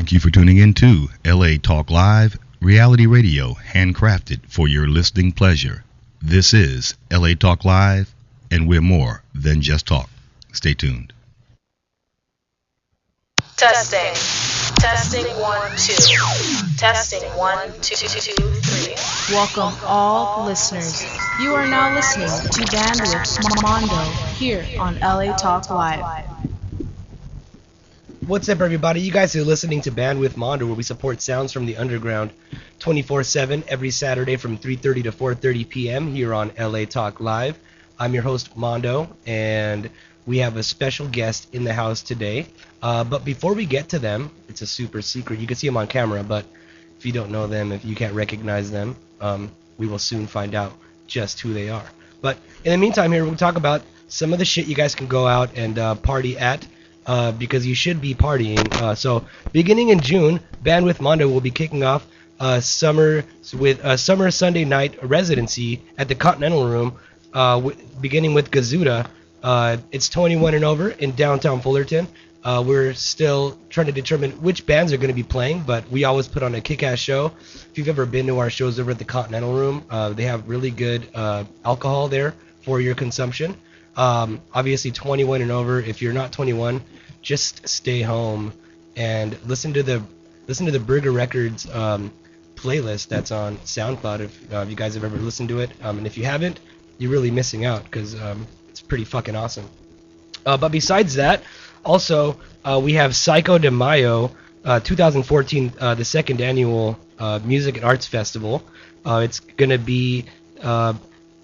Thank you for tuning in to LA Talk Live, reality radio handcrafted for your listening pleasure. This is LA Talk Live, and we're more than just talk. Stay tuned. Testing. Testing 1, 2. Testing 1, 2, 3. Welcome all listeners. You are now listening to BandWidth Mondo here on LA Talk Live. What's up, everybody? You guys are listening to BandWidth Mondo, where we support sounds from the underground 24/7 every Saturday from 3:30 to 4:30 p.m. here on LA Talk Live. I'm your host, Mondo, and we have a special guest in the house today. But before we get to them, it's a super secret. You can see them on camera, but if you don't know them, if you can't recognize them, we will soon find out just who they are. But in the meantime here, we'll talk about some of the shit you guys can go out and party at. Because you should be partying. So beginning in June, BandWidth Mondo will be kicking off summer Sunday night residency at the Continental Room, beginning with Gazuda. It's 21 and over in downtown Fullerton. We're still trying to determine which bands are going to be playing, but we always put on a kick-ass show. If you've ever been to our shows over at the Continental Room, they have really good alcohol there for your consumption. Obviously 21 and over. If you're not 21, just stay home and listen to the Burger Records playlist that's on SoundCloud if you guys have ever listened to it. And if you haven't, you're really missing out because it's pretty fucking awesome. But besides that, also we have Psycho de Mayo 2014, the second annual Music and Arts Festival. It's gonna be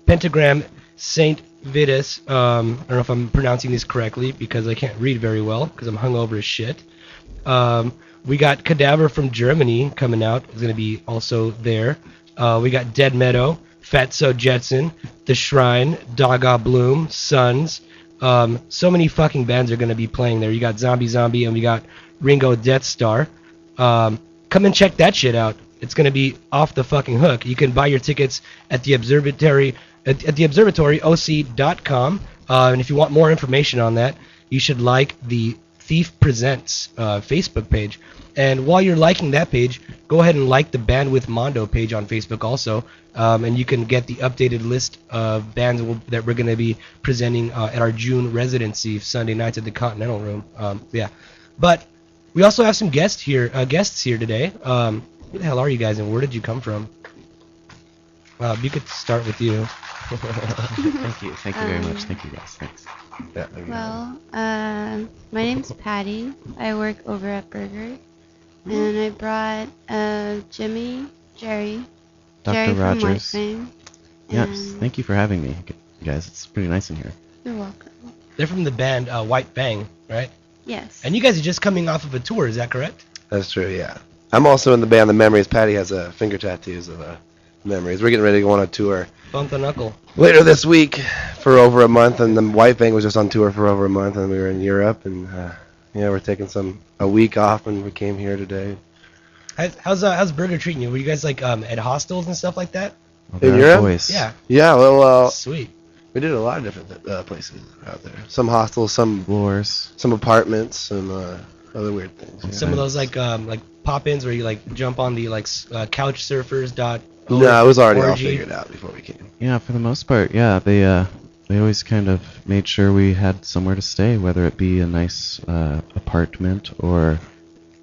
Pentagram St. Vitus, I don't know if I'm pronouncing this correctly because I can't read very well because I'm hungover as shit. We got Cadaver from Germany coming out. It's going to be also there. We got Dead Meadow, Fatso Jetson, The Shrine, Daga Bloom, Sons. So many fucking bands are going to be playing there. You got Zombie, and we got Ringo Death Star. Come and check that shit out. It's going to be off the fucking hook. You can buy your tickets at the observatory. At the observatoryoc.com, and if you want more information on that, you should like the Thief Presents Facebook page. And while you're liking that page, go ahead and like the BandWidth Mondo page on Facebook also, and you can get the updated list of bands that we're going to be presenting at our June residency Sunday nights at the Continental Room. Yeah, but we also have some guests here today. Who the hell are you guys, and where did you come from? You could start with you. Thank you very much. Thank you guys. Thanks. Well, my name's Patty. I work over at Burger, and I brought Jerry Dr. from Rogers. White Fang. Yes, thank you for having me, guys. It's pretty nice in here. You're welcome. They're from the band White Fang, right? Yes. And you guys are just coming off of a tour, is that correct? That's true, yeah. I'm also in the band The Memories. Patty has finger tattoos of Memories. We're getting ready to go on a tour Bump the knuckle. later this week for over a month, and the White Fang was just on tour for over a month, and we were in Europe, and we're taking a week off, and we came here today. How's Burger treating you? Were you guys like at hostels and stuff like that? Well, In Europe? Voice. Yeah. Yeah, well, Sweet. we did a lot of different places out there. Some hostels, some Floors. some apartments, some other weird things. Yeah. Some of those like pop-ins where you like jump on the couchsurfers.org. No, it was already all orgy. figured out before we came. Yeah, for the most part, yeah. They always kind of made sure we had somewhere to stay, whether it be a nice apartment or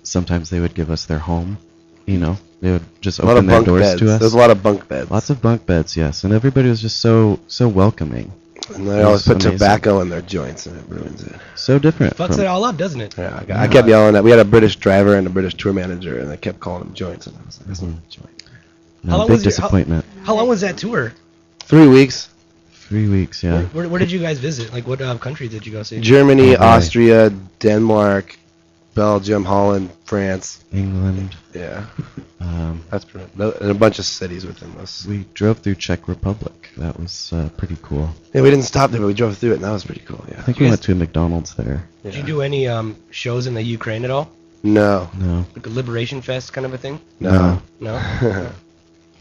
sometimes they would give us their home. You know, they would just A lot open of their bunk doors beds. to us. There's a lot of bunk beds. Lots of bunk beds, yes, and everybody was just so welcoming. And they always put amazing. tobacco in their joints, and it ruins it. So different. Fucks it all up, doesn't it? Yeah, I kept yelling at. We had a British driver and a British tour manager, and they kept calling them joints, and I was like, "That's not a joint." How long Big was your- disappointment. How long was that tour? 3 weeks. 3 weeks, yeah. Where did you guys visit? Like what country did you go see? Germany, Oh, boy. Austria, Denmark, Belgium, Holland, France. England. Yeah, that's pretty. And a bunch of cities within this. We drove through Czech Republic. That was pretty cool. Yeah, we didn't stop there, but we drove through it, and that was pretty cool. I Yeah. think we went to a McDonald's there. Did you do any shows in the Ukraine at all? No. No. Like a Liberation Fest kind of a thing? No. No?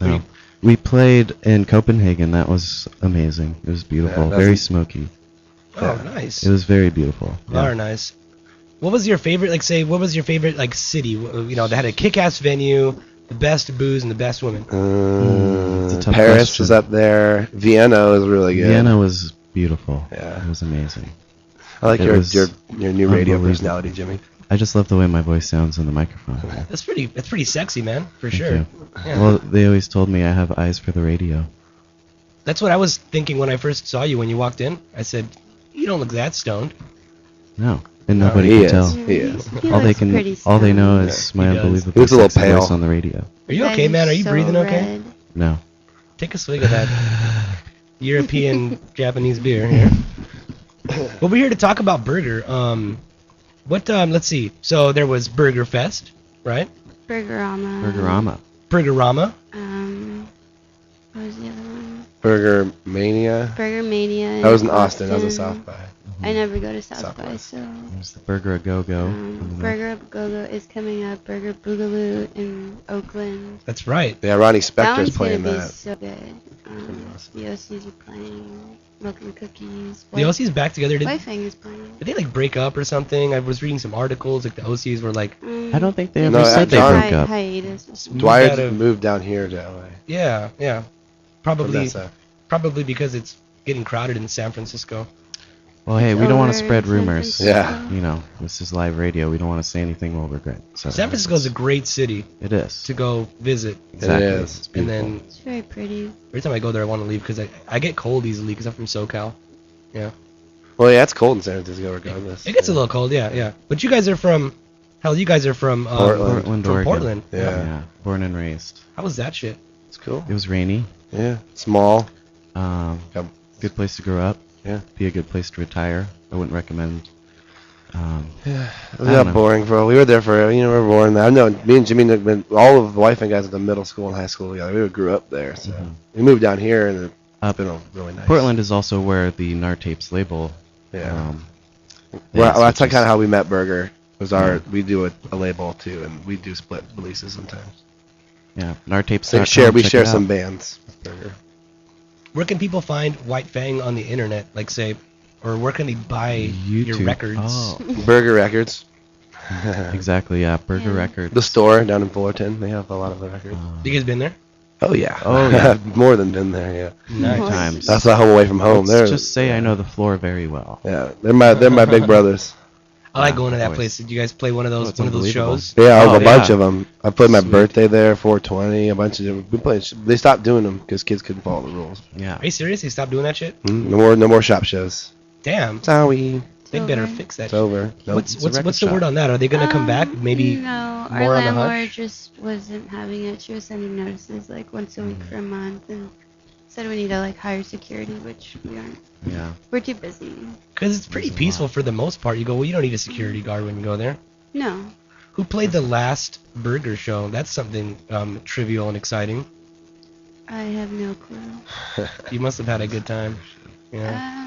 No. We played in Copenhagen. That was amazing. It was beautiful. Yeah, Very smoky. Oh, nice. It was very beautiful. Very nice. What was your favorite? Like, say, what was your favorite like city? You know, that had a kick-ass venue, the best booze, and the best women. It's a tough Paris question. was up there. Vienna was really good. Vienna was beautiful. Yeah. It was amazing. I like It your was new radio unbelievable. personality, Jimmy. I just love the way my voice sounds in the microphone. That's pretty sexy, man, for Thank sure. you. Yeah. Well, they always told me I have eyes for the radio. That's what I was thinking when I first saw you when you walked in. I said, "You don't look that stoned." No, and No, nobody he can is. tell. He is. He All they looks can, pretty all they know stoned. is Yeah, my he does. unbelievable He looks a little sexy voice pale. on the radio. Are you Guys okay, man? Are you so breathing okay? red. No. Take a swig of that European Japanese beer here. Well, we're here to talk about burger. Let's see. So there was Burger Fest, right? Burgerama. Burgerama. Burgerama. What was the other one? Burger Mania. Burger Mania. That was in Austin. That was a South by. I never go to South South by, by. so. There's the Burger A Go Go. Burger Up Go-Go is coming up. Burger Boogaloo in Oakland. That's right. Yeah, Ronnie That Spector's one's playing gonna be that. so good. The OCs are playing. Milk and Cookies. The OC's back together. Did Wifang is playing. they like break up or something? I was reading some articles like the OCs were like, I don't think they ever No, said they John- broke up. Hiatus. Dwyer out of- moved down here to LA. yeah, From probably SF. because it's getting crowded in San Francisco. Well, hey, It's we don't want to over spread in San rumors. Francisco. Yeah. You know, this is live radio. We don't want to say anything we'll regret. So San Francisco is a great city It is. to go visit, Exactly. It is. It's and beautiful. then It's very pretty. every time I go there, I want to leave because I get cold easily because I'm from SoCal. Yeah, Well, yeah, it's cold in San Francisco regardless. it gets a little cold. Yeah. But you guys are from Portland. Portland, from Oregon. Portland. Yeah. Born and raised. How was that shit? It's cool. It was rainy. Yeah. Small. Yep. Good place to grow up. Yeah. Be a good place to retire. I wouldn't recommend. Yeah. It was I not don't know. boring, bro. We were there for, we were born. I know me and Jimmy, all of the wife and guys went to middle school and high school together. We grew up there. So we moved down here and it's been really nice. Portland is also where the NAR Tapes label. Yeah. Well, That's kind of how we met Burger. Was we do a label too, and we do split releases sometimes. Yeah, NAR Tapes. So we share some bands with Burger. Where can people find White Fang on the internet? Like say, or where can they buy your YouTube. records? Oh, Burger Records, exactly. Yeah, Burger Yeah. Records. the store down in Fullerton. They have a lot of the records. You guys been there? Oh yeah. Oh, yeah. More than been there. Yeah. Nice. More. times. That's why I'm away from home. Let's just say I know the floor very well. Yeah, they're my big brothers. I like Yeah, going to that always. place. Did you guys play one of those it's one of those unbelievable. shows? Yeah, Oh, a bunch yeah. of them. I played my Sweet. birthday there, 420, a bunch of them. We played. They stopped doing them because kids couldn't follow the rules. Yeah. Are you serious? You stopped doing that shit? No more shop shows. Damn. Sorry, They better over. fix that. it's over. Nope. What's It's a record what's the shop. word on that? Are they gonna come back? Maybe No, our more on the landlord hush? just wasn't having it. She was sending notices like once a week for a month, and said we need to like hire security, which we aren't. Yeah. We're too busy. because it's pretty There's a peaceful lot. for the most part. You go, well, you don't need a security guard when you go there. No, Who played the last burger show? That's something trivial and exciting. I have no clue. You must have had a good time. Yeah.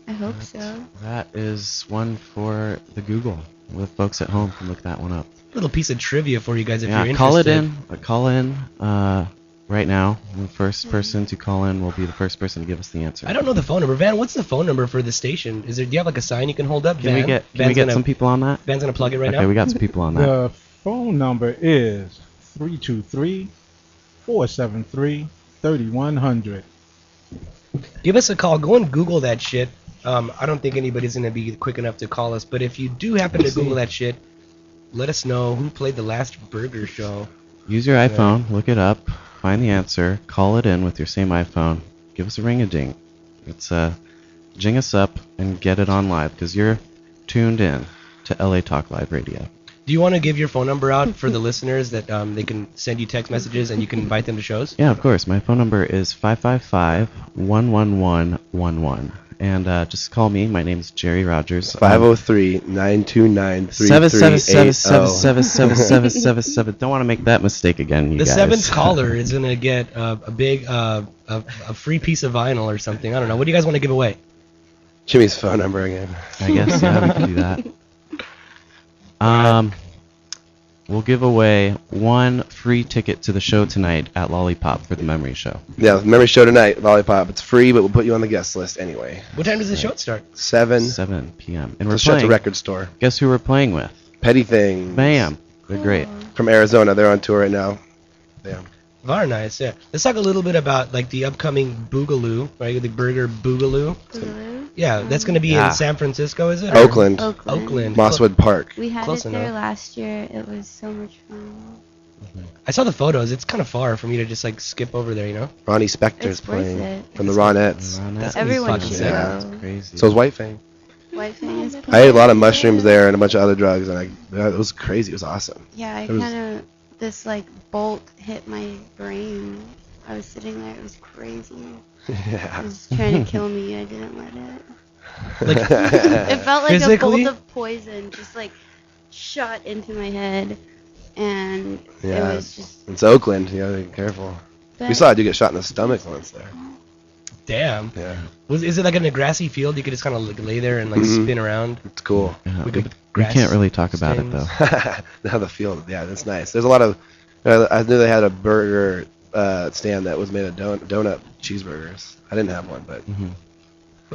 I hope so. That is one for the Google. The folks at home can look that one up. Little piece of trivia for you guys if you're Yeah, interested. call in right now. The first person to call in will be the first person to give us the answer. I don't know the phone number. Van, what's the phone number for the station? Do you have like a sign you can hold up? Can we Van? get Van's some people on that? Van's gonna plug it right Okay, now. we got some people on that. The phone number is 323-473-3100. Give us a call. Go and Google that shit. I don't think anybody's gonna be quick enough to call us, but if you do happen to Google that shit, let us know who played the last burger show. Use your iPhone, look it up, find the answer, call it in with your same iPhone, give us a ring-a-ding. It's jing us up and get it on live because you're tuned in to LA Talk Live Radio. Do you want to give your phone number out for the listeners that they can send you text messages and you can invite them to shows? Yeah, of course. My phone number is 555-11111. And just call me. My name's Jerry Rogers. 503-929-3380. Don't want to make that mistake again, you The guys. seventh caller is gonna get a big a free piece of vinyl or something. I don't know. What do you guys want to give away? Jimmy's phone number again. I guess, yeah, we can do that. we'll give away 1 free ticket to the show tonight at Lollipop for the Memory Show. Yeah, memory show tonight, Lollipop. It's free, but we'll put you on the guest list anyway. What time does the show start? 7 p.m. And we're Just shut the playing. record store. Guess who we're playing with? Petty Things. Bam. They're great. From Arizona. They're on tour right now. Yeah. Very nice, yeah. Let's talk a little bit about like the upcoming Boogaloo, right? The Burger Boogaloo. Boogaloo? Yeah, that's going to be in San Francisco, is it? Or- Oakland. Oakland. Mosswood Park. We had Close it there enough. last year. It was so much fun. I saw the photos. It's kind of far for me to just like skip over there, you know? Ronnie Spector's It's worth playing it. from the Ronettes. That's gonna be Everyone fucking should sick. Yeah. go. Crazy. So is White Fang. White Fang is I ate a lot of mushrooms there and a bunch of other drugs, and it was crazy. It was awesome. Yeah, It was- kind of, this like bolt hit my brain. I was sitting there, it was crazy. It Yeah. was trying to kill me, I didn't let it. Like, It felt like Physically? a bolt of poison just like shot into my head, and Yeah, it was just. it's Oakland. You gotta be careful. We saw a dude get shot in the stomach once there. damn. Yeah. Is it like in a grassy field? You could just kind of like lay there and like Mhm. spin around? It's cool. Yeah, We we, could we grass can't really talk about it, stains. though. Now the field. Yeah, that's nice. There's a lot of. I knew they had a burger stand that was made of donut cheeseburgers. I didn't have one, but Hmm.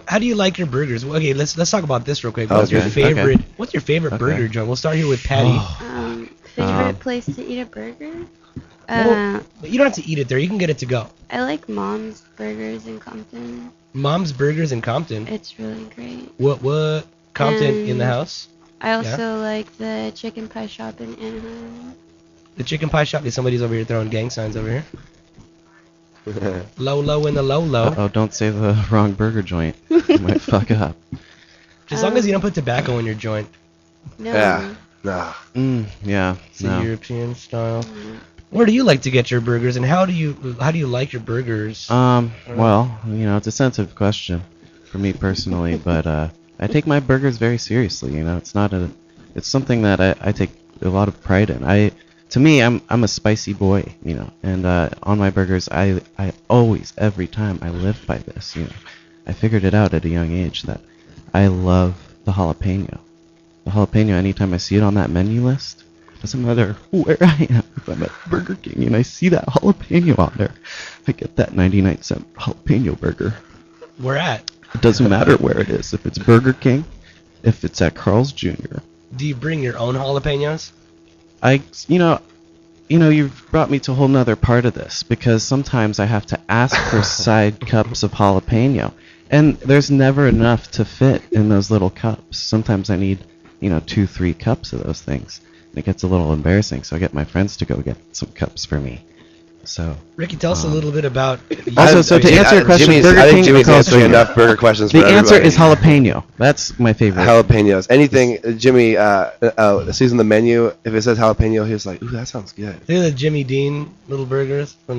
How do you like your burgers? Well, okay, let's talk about this real quick. Oh, What's your okay. favorite? Okay. What's your favorite Okay. burger joint? We'll start here with Patty. Favorite place to eat a burger? Well, you don't have to eat it there. You can get it to go. I like Mom's Burgers in Compton. Mom's Burgers in Compton. It's really great. What? Compton in the And- house? I also like the chicken pie shop in Anaheim. The chicken pie shop. Somebody's over here throwing gang signs over here. Low in the low. Oh, don't say the wrong burger joint. You might fuck up. As long as you don't put tobacco in your joint. No. yeah, nah. Yeah. It's No. a European style. Where do you like to get your burgers, and how do you like your burgers? Well, it's a sensitive question for me personally, but I take my burgers very seriously. It's something that I take a lot of pride in. To me, I'm a spicy boy, and on my burgers, I always, every time, I live by this. I figured it out at a young age that I love the jalapeno. The jalapeno, anytime I see it on that menu list, doesn't matter where I am. If I'm at Burger King and I see that jalapeno on there, I get that 99-cent jalapeno burger. Where at? It doesn't matter where it is. If it's Burger King, if it's at Carl's Jr. Do you bring your own jalapenos? You've brought me to a whole nother part of this, because sometimes I have to ask for side cups of jalapeno, and there's never enough to fit in those little cups. Sometimes I need, 2-3 cups of those things. And it gets a little embarrassing, so I get my friends to go get some cups for me. So. Ricky, tell us a little bit about. Also, so to answer your question, I Burger think King or Jimmy's Carl's answering Jr.? enough burger questions for The answer everybody. is jalapeno. That's my favorite. Jalapenos. Anything, Jimmy, sees on the menu, if it says jalapeno, he's like, ooh, that sounds good. They're the Jimmy Dean little burgers from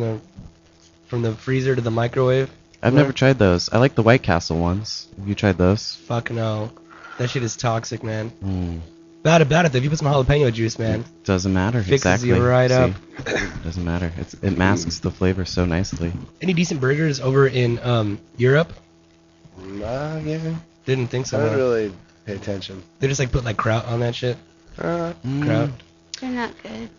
the freezer to the microwave. I've never tried those. I like the White Castle ones. Have you tried those? Fuck no. That shit is toxic, man. Mm. Bad about it, though. If you put some jalapeno juice, man. Doesn't matter. Fixes exactly. you right up. Doesn't matter. It masks the flavor so nicely. Any decent burgers over in Europe? Yeah. Didn't think so. I don't huh? really pay attention. They just like put like kraut on that shit. Kraut. They're not good.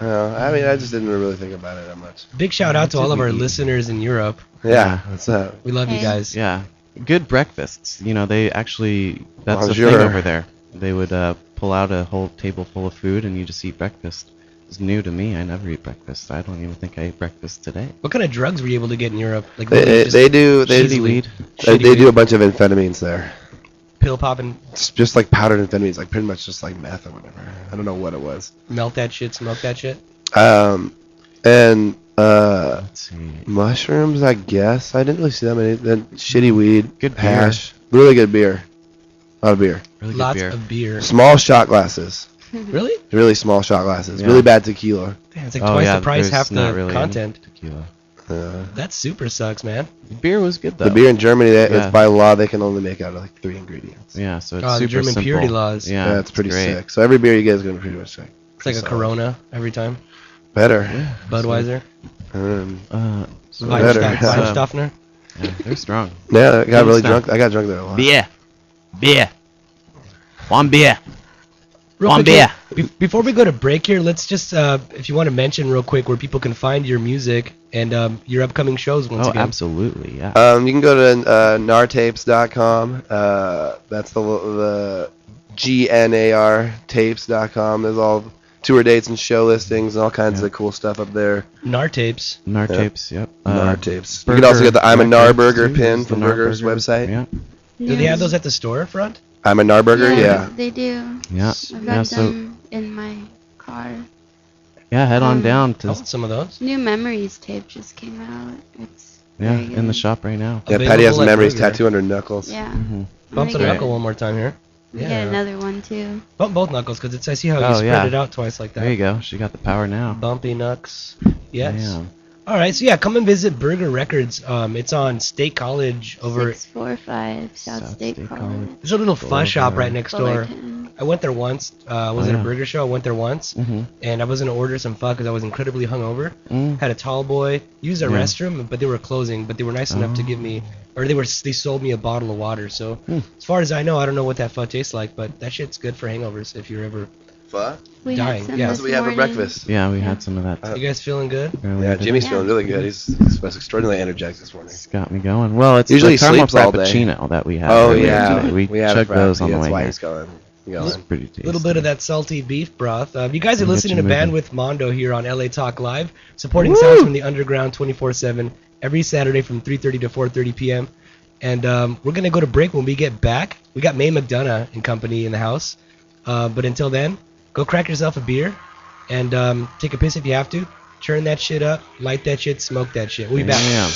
I just didn't really think about it that much. Big shout out to all of our listeners in Europe. Yeah, what's up? We love you Hey. guys. Yeah. Good breakfasts. They actually, that's the Bonjour. thing over there. They would pull out a whole table full of food and you just eat breakfast. It's new to me. I never eat breakfast. I don't even think I ate breakfast today. What kind of drugs were you able to get in Europe? Like They just do Shitty weed. they Shitty do weed. a bunch of amphetamines there. pill popping, It's just like powdered amphetamines, like pretty much just like meth or whatever. I don't know what it was. melt that shit, smoke that shit. And Let's see. mushrooms, I guess. I didn't really see that many. Then shitty weed, Good beer. hash, really good beer, a lot of beer. Really good Lots beer. of beer. Small shot glasses, Really? really small shot glasses. Yeah. Really bad tequila. Damn, it's like Oh, twice yeah, the price, there's half not the really content. any tequila. That super sucks, man. The beer was good though. The beer in Germany, Yeah. it's by law they can only make out of like 3 ingredients. Yeah, so it's Oh, the super German simple. purity laws. Yeah, That's pretty great. sick. So every beer you get is gonna be pretty much sick. It's like a Corona every time. Better. Budweiser. So Better. Weinstoffner. yeah, they're strong. Yeah, I got really Stuff. drunk. I got drunk there a lot. Beer. One beer. Real One quick, beer. Before we go to break here, let's just, if you want to mention real quick where people can find your music and your upcoming shows once again. Oh, absolutely, yeah. You can go to nartapes.com. That's the GNAR tapes.com. There's all tour dates and show listings and all kinds of cool stuff up there. NAR Tapes. NAR Tapes, yep. NAR Tapes. You can also get the I'm a NAR Burger pin from Burger's website. Yeah. Do they have those at the store front? I'm a NAR Burger, yeah. They do. Yeah. I've got them in my car. Yeah, head on down to some of those. New Memories tape just came out. It's in the shop right now. Yeah, Patty has Memories tattoo on her knuckles. Yeah. Bump the knuckle one more time here. Yeah. Get another one too. Bump both knuckles because I see how you spread it out twice like that. There you go. She got the power now. Bumpy knucks. Yes. Damn. All right, so come and visit Burger Records. It's on State College over 645 South State College. There's a little fuzz shop right next door. Fullerton. I went there once. I was at a burger show. I went there once, and I was gonna order some pho because I was incredibly hungover. Had a tall boy use a restroom, but they were closing. But they were nice enough to give me, or they sold me a bottle of water. So as far as I know, I don't know what that pho tastes like, but that shit's good for hangovers if you're ever Pho? dying. That's what we had for breakfast. Yeah, we had some of that. You guys feeling good? Yeah, Jimmy's feeling really good. He's extraordinarily energized this morning. It's got me going. Well, it's usually the caramel sleeps all day. frappuccino that we had. Oh yeah, today. We had chugged those on the that's way why here. he's going. It's pretty tasty. A little bit of that salty beef broth. You guys are listening to BandWidth Mondo here on LA Talk Live, supporting sounds from the underground 24/7 every Saturday from 3:30 to 4:30 p.m. And we're gonna go to break. When we get back, we got Mae McDonough and company in the house. But until then, go crack yourself a beer and take a piss if you have to. Churn that shit up, light that shit, smoke that shit. We'll be back. Yeah.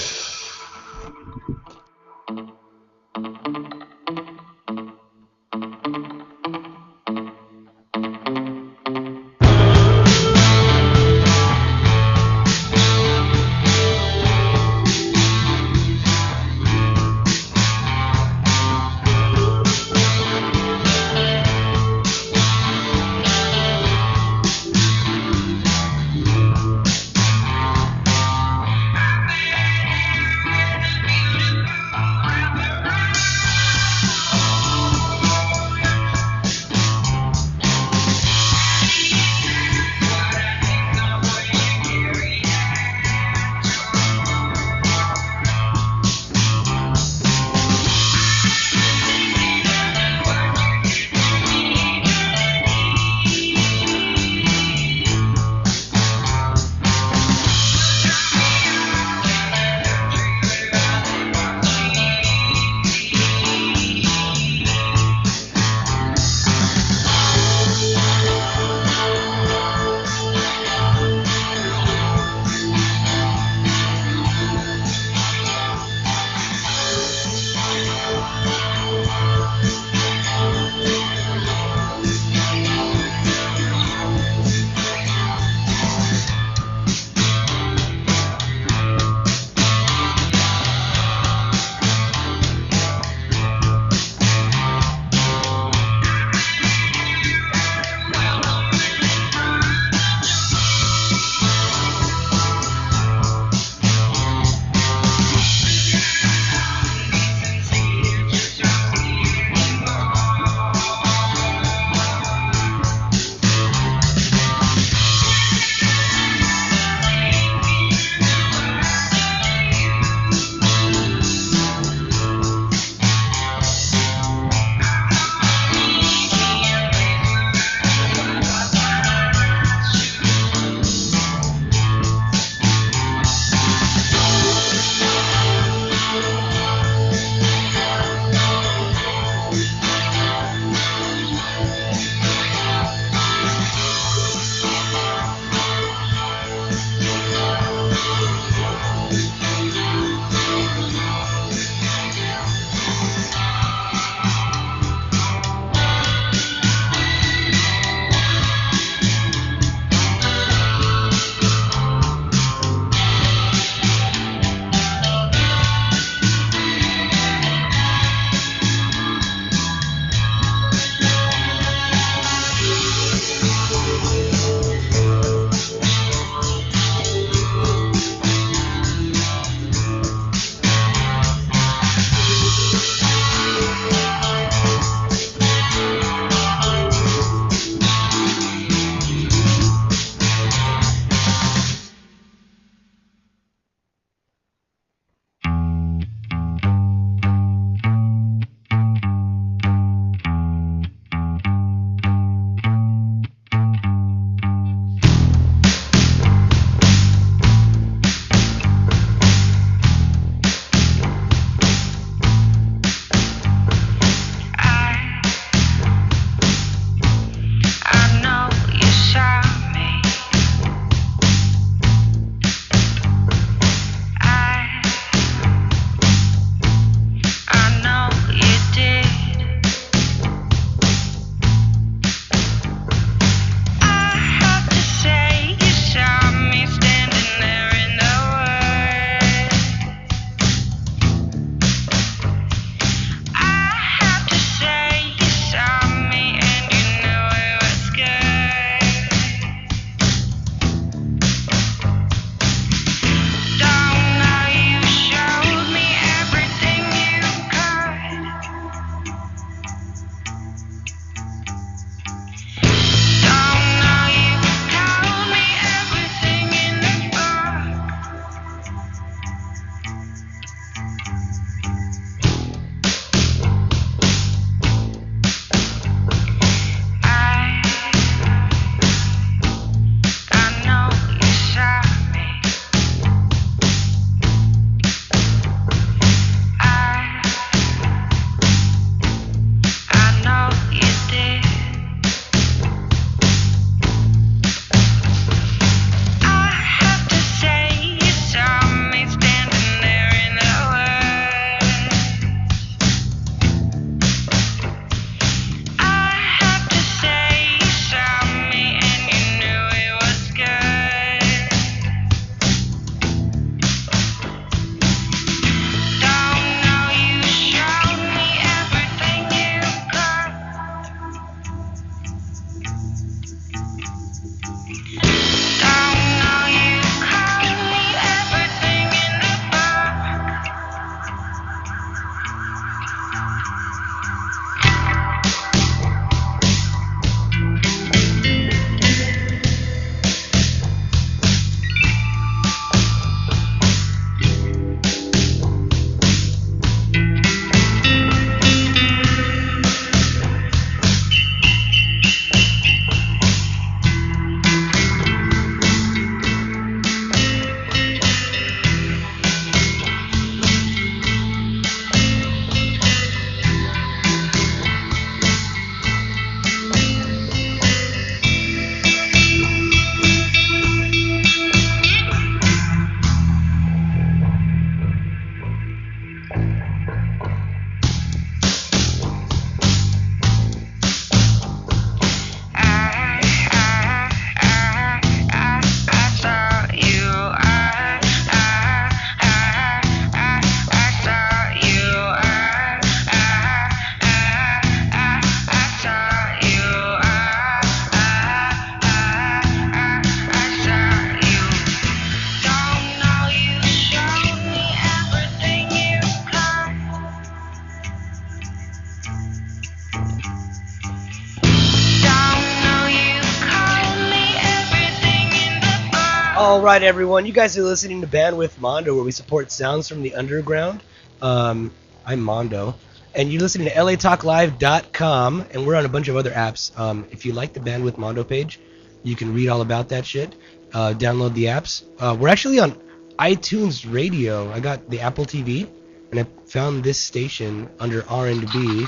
All right, everyone. You guys are listening to BandWidth Mondo, where we support sounds from the underground. I'm Mondo, and you're listening to LATalkLive.com, and we're on a bunch of other apps. If you like the BandWidth Mondo page, you can read all about that shit. Download the apps. We're actually on iTunes Radio. I got the Apple TV, and I found this station under R&B.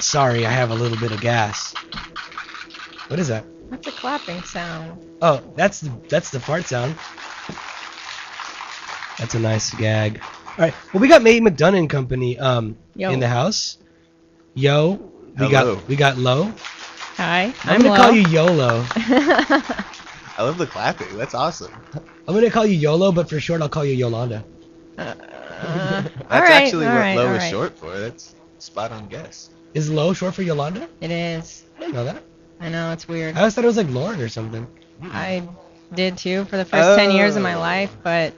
Sorry, I have a little bit of gas. What is that? That's a clapping sound. Oh, that's the fart sound. That's a nice gag. All right. Well, we got Mae McDonough and Company in the house. Yo, we got Lo. Hi, I'm gonna call you YOLO. I love the clapping. That's awesome. I'm gonna call you YOLO, but for short, I'll call you Yolanda. That's right, actually what all Lo is right. short for. That's spot on guess. Is Lo short for Yolanda? It is. I didn't know that. I know, it's weird. I always thought it was like Lauren or something. I did too for the first 10 years of my life, but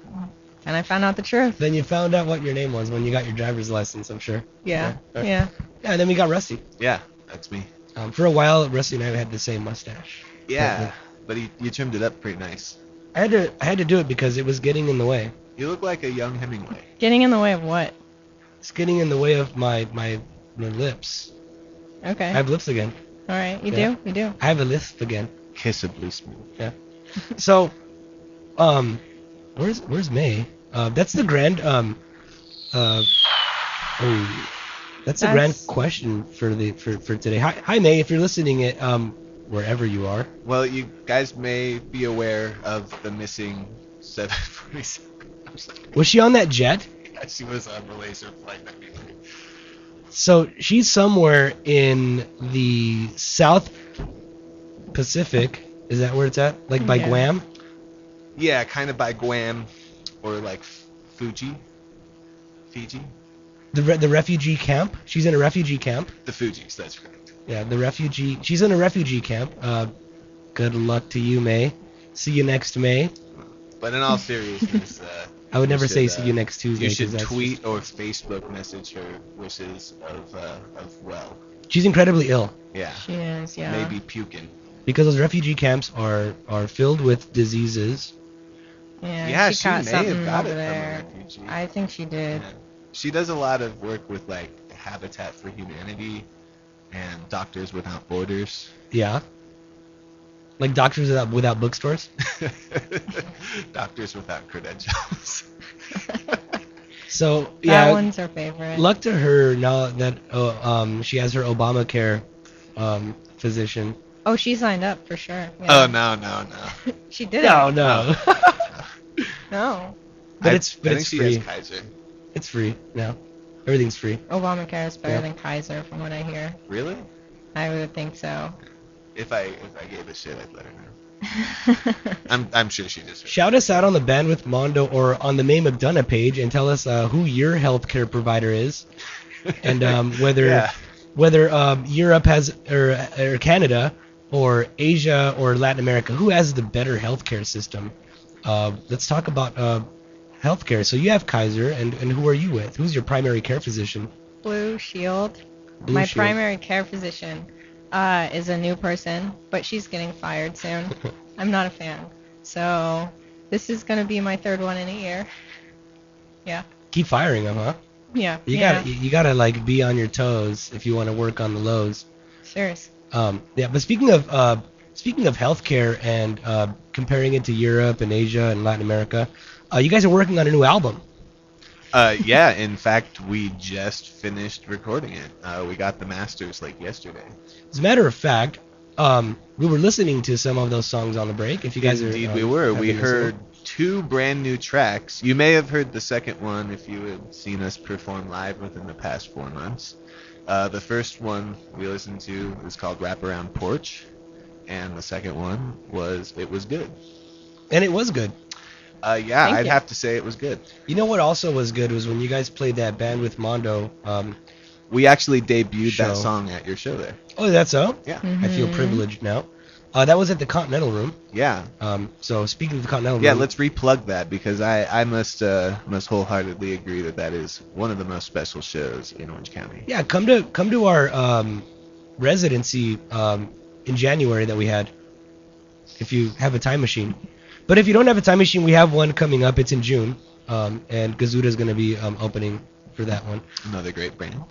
then I found out the truth. Then you found out what your name was when you got your driver's license, I'm sure. Yeah. Yeah, and then we got Rusty. Yeah, that's me. For a while, Rusty and I had the same mustache. Yeah, but you trimmed it up pretty nice. I had to do it because it was getting in the way. You look like a young Hemingway. Getting in the way of what? It's getting in the way of my lips. Okay. I have lips again. All right, you Yeah. do? You do. I have a lisp again. Kissably smooth. Yeah. So, where's May? That's the grand that's the grand question for today. Hi May, if you're listening it wherever you are. Well, you guys may be aware of the missing 747. Was she on that jet? Yeah, she was on Malaysia Flight 93. So she's somewhere in the South Pacific. Is that where it's at? Like by Guam? Yeah, kind of by Guam or like Fiji. The refugee camp? She's in a refugee camp? The Fugees, that's correct. Yeah, the refugee. She's in a refugee camp. Good luck to you, May. See you next May. But in all seriousness, I would never you say should, see you next Tuesday. You 'cause should that's tweet or Facebook message her wishes of well. She's incredibly ill. Yeah. She is, yeah. Maybe puking. Because those refugee camps are filled with diseases. Yeah, she caught may have something got over it from a there. refugee. I think she did. Yeah. She does a lot of work with like Habitat for Humanity and Doctors Without Borders. Yeah. Like doctors without bookstores? Doctors Without Credentials. So, yeah. That one's her favorite. Luck to her now that she has her Obamacare physician. Oh, she signed up for sure. Yeah. Oh, no. She did No, it. no. No. But I it's think she free. has Kaiser. It's free now. Everything's free. Obamacare is better Yeah. than Kaiser, from what I hear. Really? I would think so. If I gave a shit, I'd let her know. I'm sure she deserves it. Shout us out on the BandWidth Mondo or on the Mae McDonough page and tell us who your healthcare provider is, and whether Europe has or Canada or Asia or Latin America, who has the better healthcare system. Let's talk about healthcare. So you have Kaiser, and who are you with? Who's your primary care physician? Blue Shield. Blue My Shield. primary care physician is a new person, but she's getting fired soon. I'm not a fan. So this is going to be my third one in a year. Yeah. Keep firing them, huh? Yeah. You gotta like be on your toes if you want to work on the lows. Serious. Yeah, but speaking of healthcare and comparing it to Europe and Asia and Latin America, you guys are working on a new album. Yeah, in fact, we just finished recording it. We got the masters like yesterday. As a matter of fact, we were listening to some of those songs on the break. If you guys Indeed, are, we were. have We been heard listening. 2 brand new tracks. You may have heard the second one if you had seen us perform live within the past 4 months. The first one we listened to was called Wrap Around Porch, and the second one was It Was Good. And it was good. Yeah, Thank I'd you. have to say it was good. You know what also was good was when you guys played that BandWidth Mondo. We actually debuted Show. that song at your show there. Oh, that's so? Yeah. I feel privileged now. That was at the Continental Room. Yeah. So speaking of the Continental Yeah, Room. let's replug that because I must wholeheartedly agree that is one of the most special shows in Orange County. Yeah, come to our residency in January that we had. if you have a time machine. But if you don't have a time machine, we have one coming up. It's in June, and Gazuda's going to be opening for that one. Another great brand.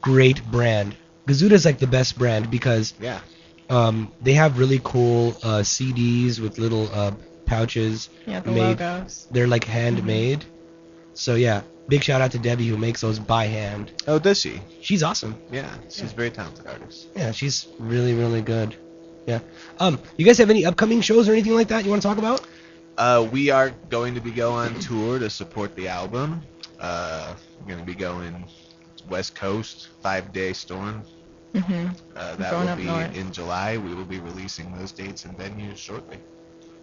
Great brand. Gazuda's like the best brand because Yeah. they have really cool CDs with little pouches. Yeah, the made. logos. They're like handmade. So yeah, big shout out to Debbie who makes those by hand. Oh, does she? She's awesome. Yeah, she's a very talented artist. Yeah, she's really, really good. Yeah. You guys have any upcoming shows or anything like that you want to talk about? We are going to be going on tour to support the album. We're going to be going West Coast, 5-day storm. Mm-hmm. That Going will up be north. in July. We will be releasing those dates and venues shortly.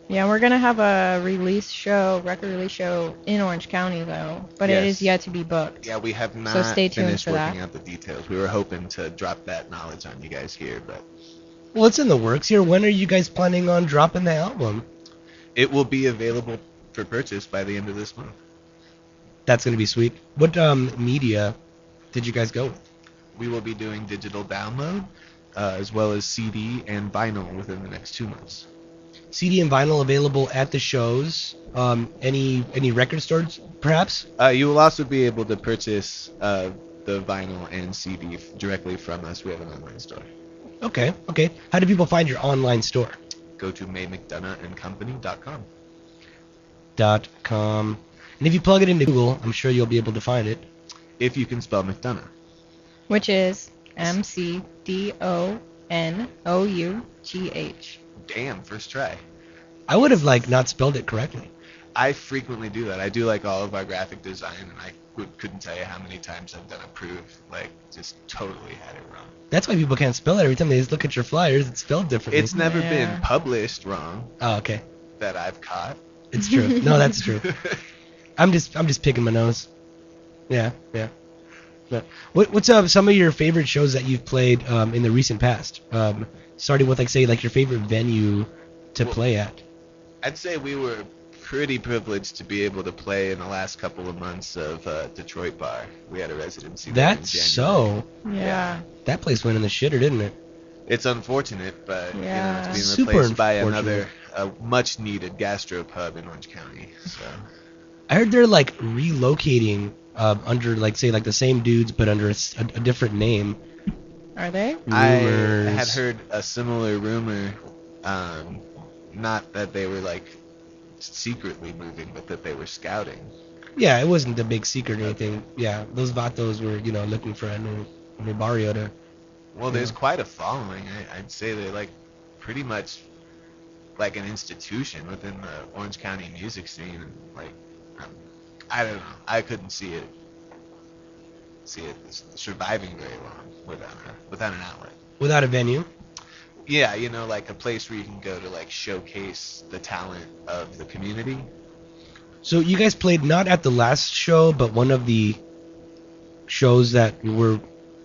Yeah, we're gonna have a record release show in Orange County though, but it Yes. is yet to be booked. Yeah, we have So not stay tuned finished for working that. out the details. We were hoping to drop that knowledge on you guys here, but Well, it's in the works here. When are you guys planning on dropping the album? it will be available for purchase by the end of this month. That's gonna be sweet. What media did you guys go with? We will be doing digital download, as well as CD and vinyl within the next 2 months. CD and vinyl available at the shows. Any record stores, perhaps? You will also be able to purchase the vinyl and CD directly from us. We have an online store. Okay. How do people find your online store? Go to maymcdonoughandcompany.com. .com. And if you plug it into Google, I'm sure you'll be able to find it. If you can spell McDonough. Which is McDonough. Damn, first try. I would have not spelled it correctly. I frequently do that. I do all of our graphic design, and I couldn't tell you how many times I've done a proof, just totally had it wrong. That's why people can't spell it. Every time they just look at your flyers, it's spelled differently. It's never been published wrong Oh, okay. that I've caught. It's true. No, that's true. I'm just picking my nose. Yeah. But what's some of your favorite shows that you've played in the recent past? Starting with your favorite venue to play at. I'd say we were pretty privileged to be able to play in the last couple of months of Detroit Bar. We had a residency there in That's January. so. Yeah. That place went in the shitter, didn't it? It's unfortunate, but Yeah. it's being Super replaced by unfortunate. another much-needed gastropub in Orange County. So I heard they're relocating under the same dudes but under a different name. Are they? Rumors. I had heard a similar rumor, not that they were secretly moving, but that they were scouting. Yeah, it wasn't a big secret or anything. Yeah, those vatos were looking for a new barrio to. Well, there's quite a following. I'd say they're pretty much like an institution within the Orange County music scene. And I don't know. I couldn't see it surviving very long without an outlet. Without a venue. Yeah, a place where you can go to showcase the talent of the community. So you guys played not at the last show, but one of the shows that were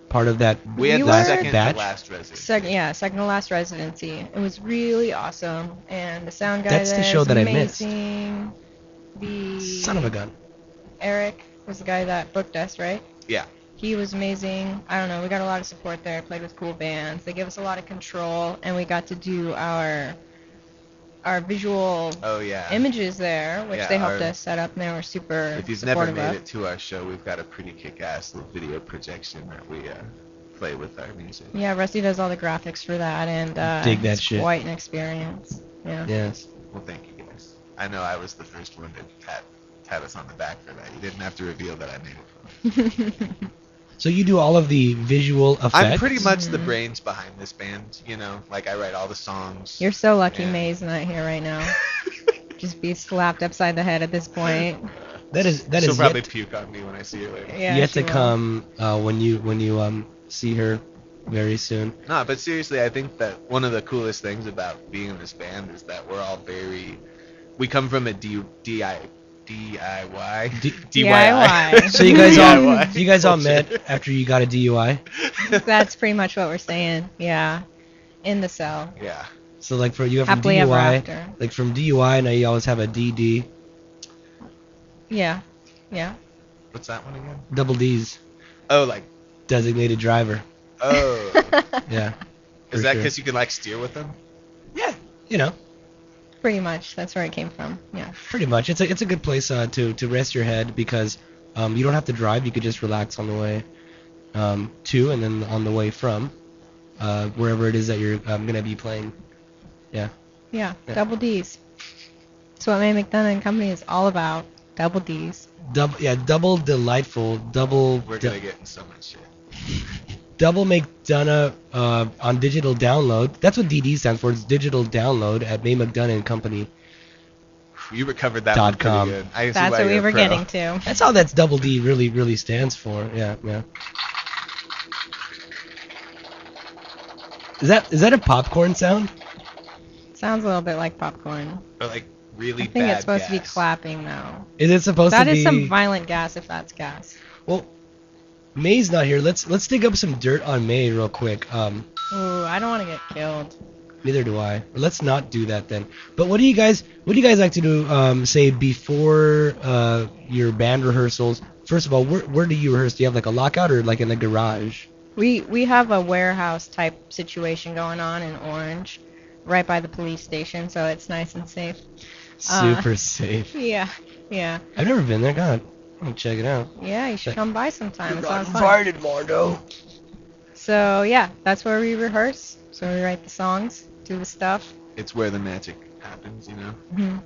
part of that. We had You the were- second batch? to last residency. Second to last residency. It was really awesome, and the sound guy That's the there show is that I missed. amazing. Son of a gun. Eric was the guy that booked us, right? Yeah. He was amazing. I don't know. We got a lot of support there. Played with cool bands. They gave us a lot of control, and we got to do our visual Oh yeah. images there, which Yeah, they helped our- us set up, and they were super If you've never supportive made of. it to our show, we've got a pretty kick-ass little video projection that we play with our music. Yeah, Rusty does all the graphics for that, and Dig that it's shit. quite an experience. Yeah. Yes. Well, thank you guys. I know I was the first one to pat us on the back for that. You didn't have to reveal that I made it. So you do all of the visual effects. I'm pretty much the brains behind this band. I write all the songs. You're so lucky Yeah. May's not here right now. Just be slapped upside the head at this point. That is She'll probably yet, puke on me when I see her later. Yeah, yet she to will. come when you see her very soon. No, but seriously, I think that one of the coolest things about being in this band is that we're all we come from a DIY. DIY. So you DIY. guys all met after you got a DUI. That's pretty much what we're saying. Yeah. In the cell. Yeah. So for you have from Happily ever DUI, after. from DUI now you always have a DD, Yeah. Yeah. What's that one again? double D's, Oh, designated driver. oh. Yeah. Is for that sure. because you can steer with them? Yeah, Pretty much. That's where it came from. Yeah. Pretty much. It's a good place to rest your head because you don't have to drive. You could just relax on the way to and then on the way from wherever it is that you're gonna be playing. Yeah. Yeah. Double D's. That's what May McDonough and Company is all about. Double D's. Double delightful. We're gonna get in so much shit. Double McDonough on digital download. That's what DD stands for. It's digital download at May McDonough and Company. You recovered that one pretty good. I can see That's why what we you're a were pro. getting to. That's all that's double D really stands for. Yeah. Is that a popcorn sound? Sounds a little bit like popcorn. But like really I think bad it's supposed to be gas. clapping though. Is it supposed to That be? is some violent gas if that's gas. Well, May's not here. Let's dig up some dirt on May real quick. Ooh, I don't want to get killed. Neither do I. Let's not do that then. But what do you guys like to do? Say before your band rehearsals. First of all, where do you rehearse? Do you have like a lockout or like in the garage? We have a warehouse type situation going on in Orange, right by the police station, so it's nice and safe. Super safe. Yeah. I've never been there. God, I'm gonna check it out. Yeah, you should come by sometime. It sounds fun. Invited, Mondo. So yeah, that's where we rehearse. So we write the songs, do the stuff. It's where the magic happens, you know. Mm-hmm.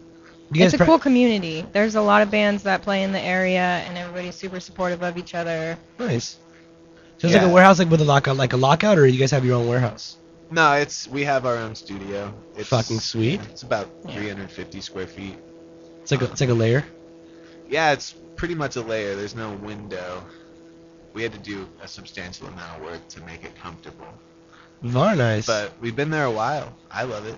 You guys It's a cool community. There's a lot of bands that play in the area, and everybody's super supportive of each other. Nice. So it's like a warehouse like with a lockout, or you guys have your own warehouse? No, we have our own studio. It's fucking sweet. It's about 350 square feet. It's like a layer. Yeah, it's pretty much a layer. There's no window. We had to do a substantial amount of work to make it comfortable. Very nice. But we've been there a while. I love it.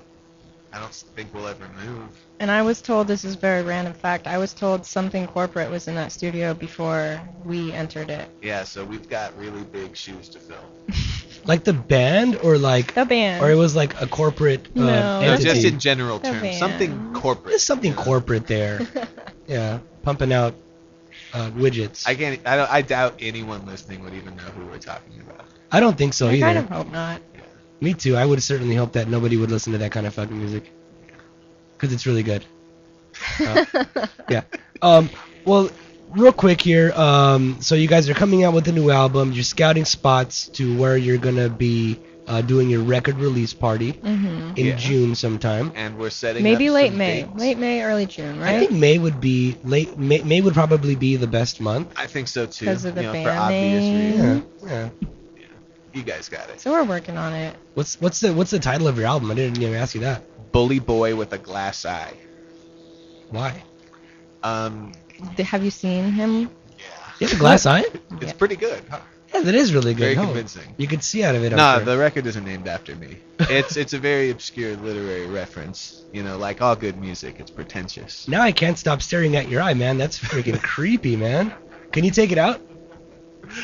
I don't think we'll ever move. And I was told, this is a very random fact, I was told something corporate was in that studio before we entered it. Yeah, so we've got really big shoes to fill. Like the band, or like the band, or it was like a corporate No, entity? just in general The terms. band. Something corporate. There's something corporate there. Yeah, pumping out widgets. I doubt anyone listening would even know who we're talking about. I don't think so I either. kind of hope not. Me too. I would certainly hope that nobody would listen to that kind of fucking music, because it's really good. Yeah. Well, real quick here. So you guys are coming out with a new album. You're scouting spots to where you're gonna be doing your record release party in June sometime. And we're setting Maybe up late some May. dates. Late May, early June, right? I think May would be late. May would probably be the best month. I think so too. 'Cause of the for band obvious name. reasons. Yeah. You guys got it. So we're working on it. What's the title of your album? I didn't even ask you that. Bully Boy with a Glass Eye. Why? Have you seen him? You have a glass eye? It's pretty good. Huh? Yeah, that is really good. Very Oh, convincing. You could see out of it. Nah, I'm sure. the record isn't named after me. It's a very obscure literary reference. You know, like all good music, it's pretentious. Now I can't stop staring at your eye, man. That's freaking creepy, man. Can you take it out?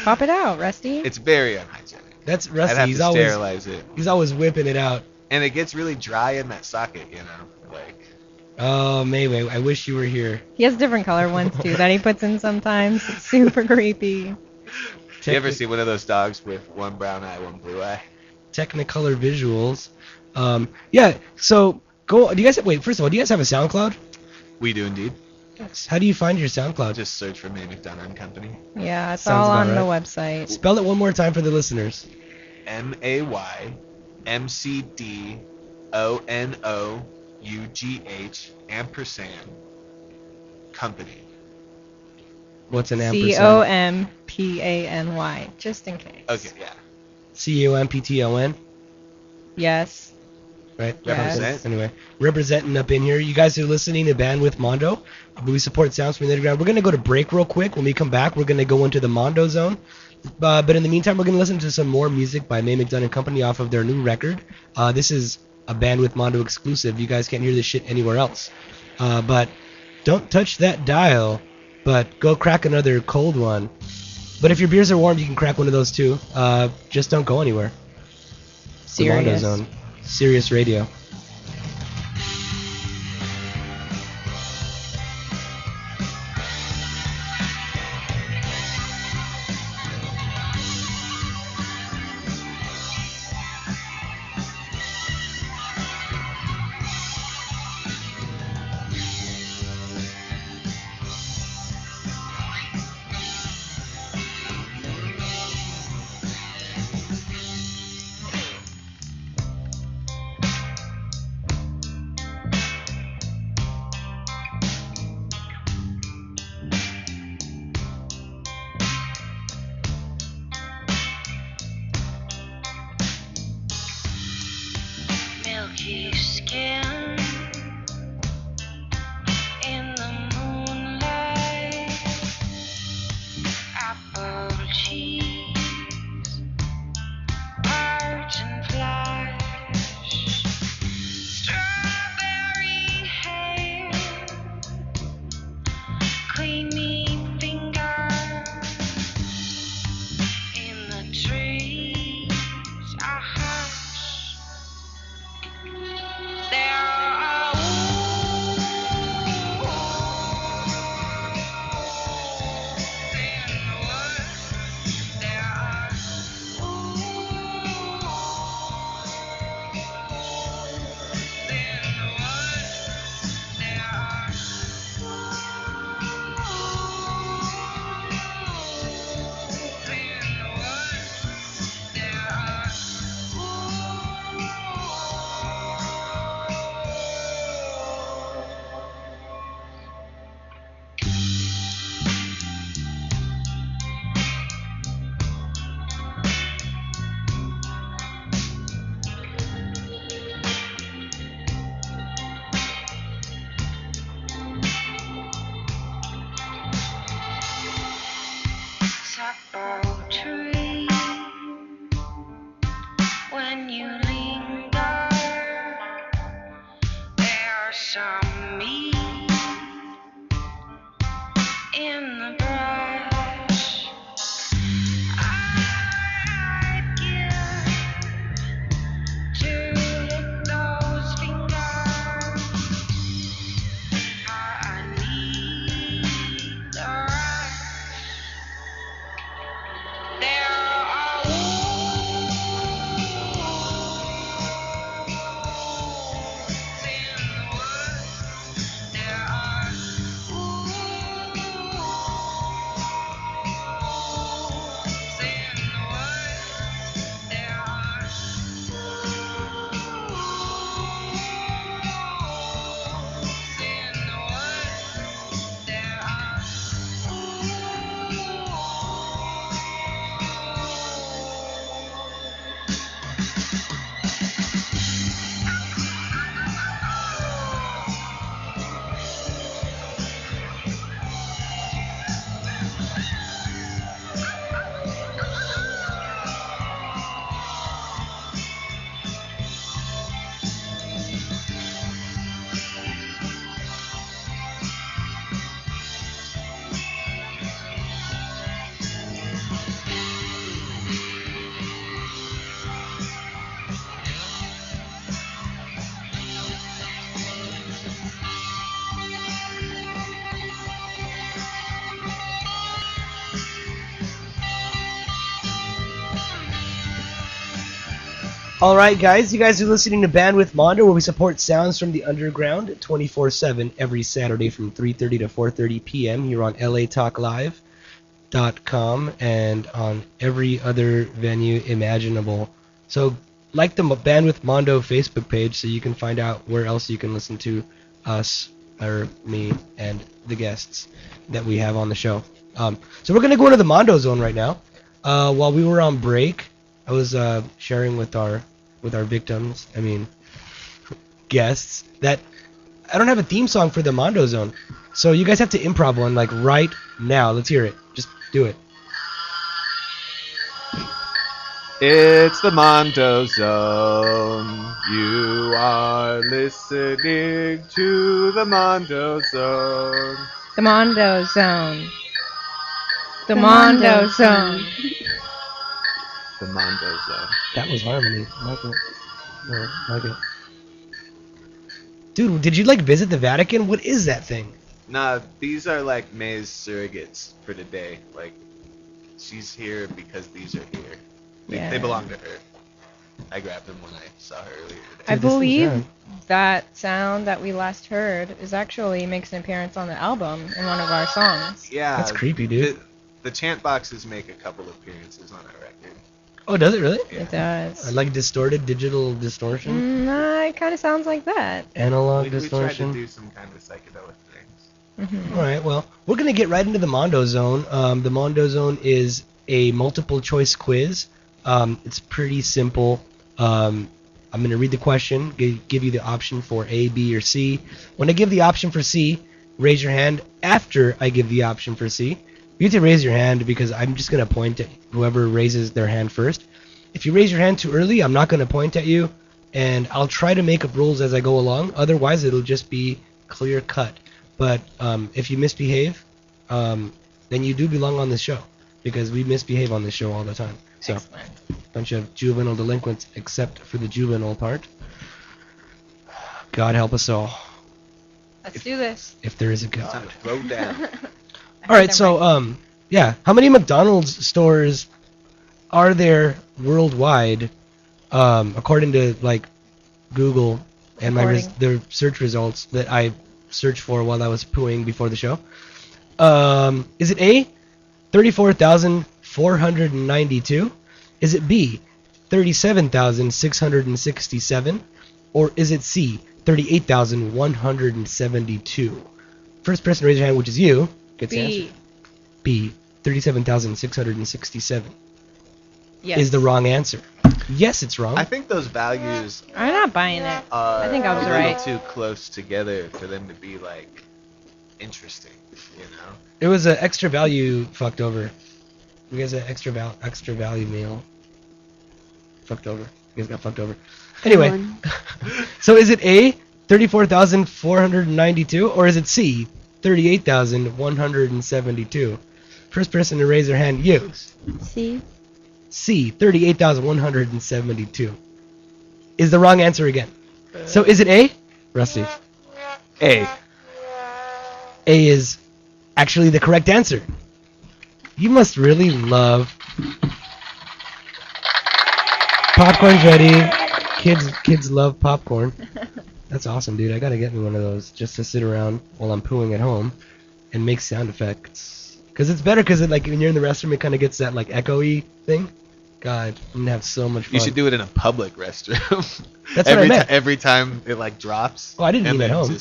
Pop it out, Rusty. It's very unhygienic. That's I'd Rusty. have He's to always sterilize it. he's always whipping it out. And it gets really dry in that socket, you know, like. Oh, Mayway, I wish you were here. He has different color ones too that he puts in sometimes. It's super creepy. You ever see one of those dogs with one brown eye, one blue eye? Technicolor visuals. Yeah. So go. Do you guys wait? First of all, do you guys have a SoundCloud? We do indeed. Yes. How do you find your SoundCloud? Just search for May McDonough and Company. Yeah, it's Sounds all about on the right. website. Spell it one more time for the listeners. MAYMCDONOUGH Company. What's an ampersand? COMPANY, just in case. Okay, yeah. COMPTON. Yes. Right? Yes. Represent. Anyway, representing up in here. You guys are listening to BandWidth Mondo. We support sounds from the underground. We're going to go to break real quick. When we come back, we're going to go into the Mondo zone. But in the meantime, we're going to listen to some more music by May McDonough and Company off of their new record. This is a BandWidth Mondo exclusive. You guys can't hear this shit anywhere else. But don't touch that dial, but go crack another cold one. But if your beers are warm, you can crack one of those too. Just don't go anywhere. The Mondo Serious. zone. Sirius Radio. silky skin in the moonlight, apple cheeks, argent flash, strawberry hair, creamy fingers in the trees. I hush. There are wolves in the woods. There are wolves in the woods. There are wolves in the woods. There are supple tree. When you linger, there's some meat in the brush. I'd give to lick those fingers. I need the rush. There are wolves in the woods. There are wolves in the woods. There are wolves in the woods. There are All right, guys. You guys are listening to BandWidth Mondo, where we support sounds from the underground 24/7 every Saturday from 3:30 to 4:30 p.m. here on LATalkLive.com and on every other venue imaginable. So, like the BandWidth Mondo Facebook page, so you can find out where else you can listen to us or me and the guests that we have on the show. So we're gonna go into the Mondo zone right now. While we were on break, I was sharing with our victims, guests, that I don't have a theme song for the Mondo Zone. So you guys have to improv one, like, right now. Let's hear it. Just do it. It's the Mondo Zone. You are listening to the Mondo Zone. The Mondo Zone. The Mondo Zone. The Mondo Zone. That was harmony. Like it. No, like it. Dude, did you, visit the Vatican? What is that thing? Nah, these are like May's surrogates for today. Like, she's here because these are here. They belong to her. I grabbed them when I saw her earlier today. I believe that sound that we last heard makes an appearance on the album in one of our songs. Yeah. That's creepy, dude. The chant boxes make a couple appearances on our record. Oh, does it really? Yeah. It does. Like distorted digital distortion? It kind of sounds like that. Analog We distortion? tried to do some kind of psychedelic things. Mm-hmm. All right, well, we're going to get right into the Mondo Zone. The Mondo Zone is a multiple choice quiz. It's pretty simple. I'm going to read the question, give you the option for A, B, or C. When I give the option for C, raise your hand after I give the option for C. You have to raise your hand because I'm just going to point at whoever raises their hand first. If you raise your hand too early, I'm not going to point at you, and I'll try to make up rules as I go along. Otherwise, it'll just be clear cut. But if you misbehave, then you do belong on this show because we misbehave on this show all the time. So, bunch of juvenile delinquents, except for the juvenile part. God help us all. Let's do this. If there is a God. Throw down. All right, so yeah, how many McDonald's stores are there worldwide, according to like Google and the search results that I searched for while I was pooing before the show? Is it A, 34,492? Is it B, 37,667? Or is it C, 38,172? First person to raise your hand, which is you, gets the answer. B, 37,667. Yes. Is the wrong answer. Yes, it's wrong. I think those values I'm not buying it. I think I was a right. little too close together for them to be like interesting, you know. It was an extra value fucked over. You guys had extra value meal. Fucked over. You guys got fucked over. Anyway, so is it A, 34,492, or is it C, 38,172? First person to raise their hand, you. C. C, 38,172. Is the wrong answer again. So is it A? Rusty. A. A is actually the correct answer. You must really love... Popcorn's ready. Kids love popcorn. That's awesome, dude. I gotta get me one of those just to sit around while I'm pooing at home and make sound effects. Cause it's better because like when you're in the restroom, it kind of gets that like echoey thing. God, I'm gonna have so much fun. You should do it in a public restroom. That's what I meant. Every time it like drops. Oh, I didn't mean at home.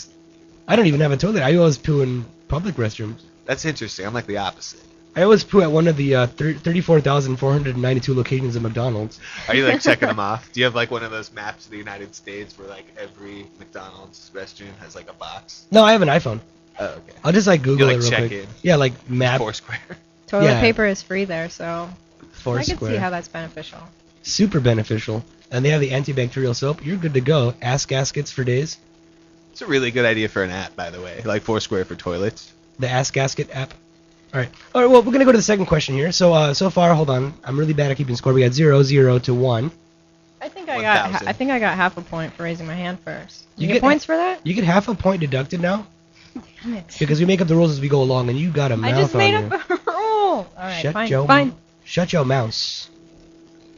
I don't even have a toilet. I always poo in public restrooms. That's interesting. I'm like the opposite. I always poo at one of the 34,492 locations of McDonald's. Are you like checking them off? Do you have like one of those maps of the United States where like every McDonald's restroom has like a box? No, I have an iPhone. Oh, okay. I'll just like Google you, it real check quick. In. Yeah, like map. Foursquare. Toilet paper is free there, so Foursquare. I can see how that's beneficial. Super beneficial. And they have the antibacterial soap. You're good to go. Ass gaskets for days. It's a really good idea for an app, by the way. Like Foursquare for toilets. The Ass Gasket app. All right. Well, we're going to go to the second question here. So far, hold on. I'm really bad at keeping score. We got 0, 0 to 1. I think I got half a point for raising my hand first. You get get points for that? You get half a point deducted now Damn it. because we make up the rules as we go along, and you got a mouth I just made on you. up a rule. All right, Shut fine. Shut your mouse.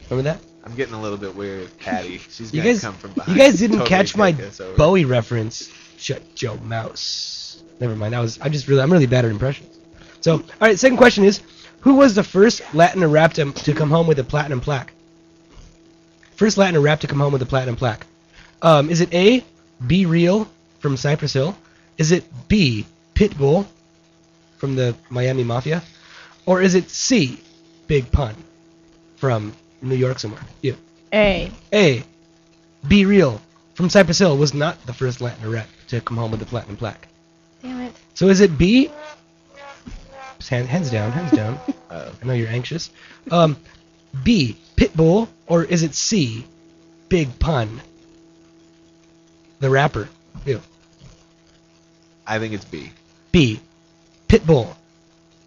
Remember that? I'm getting a little bit weird with Patty. She's You gonna guys, come from behind. you guys didn't Totally catch my take us over. Bowie reference. Shut your mouse. Never mind. I'm really bad at impressions. So, all right. Second question is, who was the first Latin rap to come home with a platinum plaque? First Latin rap to come home with a platinum plaque. Is it A, Be Real from Cypress Hill? Is it B, Pitbull from the Miami Mafia? Or is it C, Big Pun from New York somewhere? You. A. Be Real from Cypress Hill was not the first Latin rap to come home with a platinum plaque. Damn it. So is it B? Hands down. I know you're anxious. B, Pitbull, or is it C, Big Pun, the rapper? Ew. I think it's B. B, Pitbull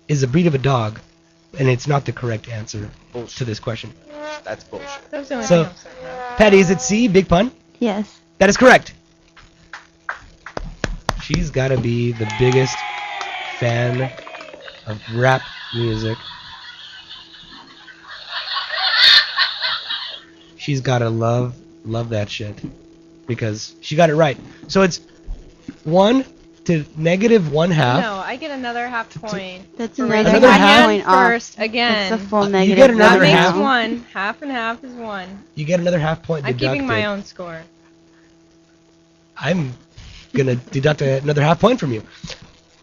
is a breed of a dog, and it's not the correct answer to this question. That's bullshit. That was the only So, thing I'm certain of. Patty, is it C, Big Pun? Yes. That is correct. She's got to be the biggest fan of rap music. She's got to love that shit because she got it right. So it's 1 to -1/2. No, I get another half point. That's for another raising my half hand point off. first again. It's a full You negative. get another That makes half. one. Half and half is 1. You get another half point I'm deducted. keeping my own score. I'm gonna deduct another half point from you.